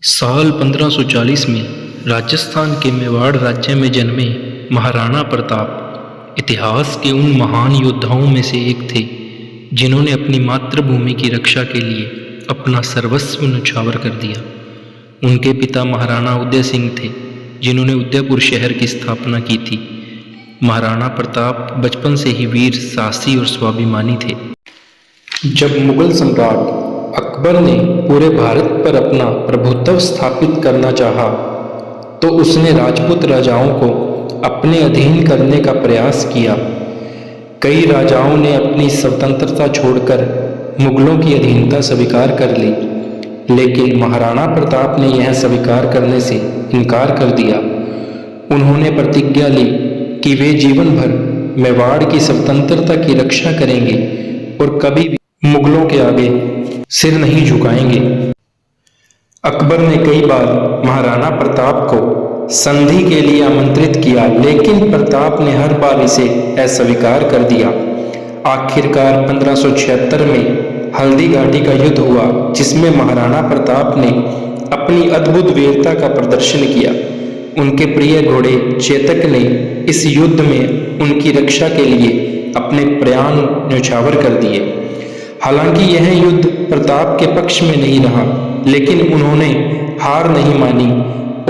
साल 1540 में राजस्थान के मेवाड़ राज्य में जन्मे महाराणा प्रताप इतिहास के उन महान योद्धाओं में से एक थे जिन्होंने अपनी मातृभूमि की रक्षा के लिए अपना सर्वस्व न्यौछावर कर दिया। उनके पिता महाराणा उदय सिंह थे जिन्होंने उदयपुर शहर की स्थापना की थी। महाराणा प्रताप बचपन से ही वीर, साहसी और स्वाभिमानी थे। जब मुगल सम्राट अकबर ने पूरे भारत पर अपना प्रभुत्व स्थापित करना चाहा, तो उसने राजपूत राजाओं को अपने अधीन करने का प्रयास किया। कई राजाओं ने अपनी स्वतंत्रता छोड़कर मुगलों की अधीनता स्वीकार कर ली, लेकिन महाराणा प्रताप ने यह स्वीकार करने से इनकार कर दिया। उन्होंने प्रतिज्ञा ली कि वे जीवन भर मेवाड़ की स्वतंत्रता की रक्षा करेंगे और कभी भी मुगलों के आगे सिर नहीं झुकाएंगे। अकबर ने कई बार महाराणा प्रताप को संधि के लिए आमंत्रित किया, लेकिन प्रताप ने हर बार इसे अस्वीकार कर दिया। आखिरकार 1576 में हल्दी घाटी का युद्ध हुआ, जिसमें महाराणा प्रताप ने अपनी अद्भुत वीरता का प्रदर्शन किया। उनके प्रिय घोड़े चेतक ने इस युद्ध में उनकी रक्षा के लिए अपने प्राण न्यौछावर कर दिए। हालांकि यह युद्ध प्रताप के पक्ष में नहीं रहा, लेकिन उन्होंने हार नहीं मानी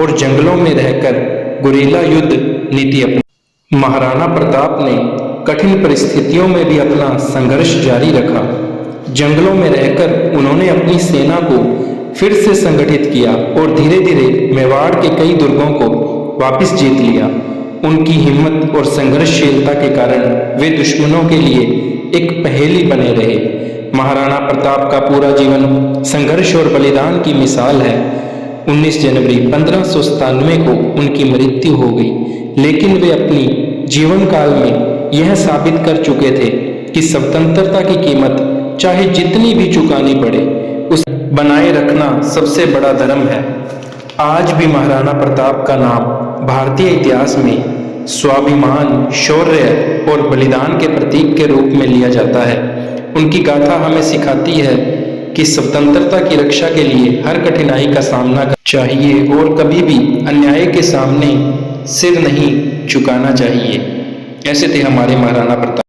और जंगलों में रहकर गुरीला युद्ध नीति अपनाई। महाराणा प्रताप ने कठिन परिस्थितियों में भी अपना संघर्ष जारी रखा। जंगलों में रहकर उन्होंने अपनी सेना को फिर से संगठित किया और धीरे धीरे मेवाड़ के कई दुर्गों को वापस जीत लिया। उनकी हिम्मत और संघर्षशीलता के कारण वे दुश्मनों के लिए एक पहेली बने रहे। महाराणा प्रताप का पूरा जीवन संघर्ष और बलिदान की मिसाल है। 19 जनवरी 1597 को उनकी मृत्यु हो गई, लेकिन वे अपनी जीवन काल में यह साबित कर चुके थे कि स्वतंत्रता की कीमत चाहे जितनी भी चुकानी पड़े, उसे बनाए रखना सबसे बड़ा धर्म है। आज भी महाराणा प्रताप का नाम भारतीय इतिहास में स्वाभिमान, शौर्य और बलिदान के प्रतीक के रूप में लिया जाता है। उनकी गाथा हमें सिखाती है कि स्वतंत्रता की रक्षा के लिए हर कठिनाई का सामना करना चाहिए और कभी भी अन्याय के सामने सिर नहीं झुकाना चाहिए। ऐसे थे हमारे महाराणा प्रताप।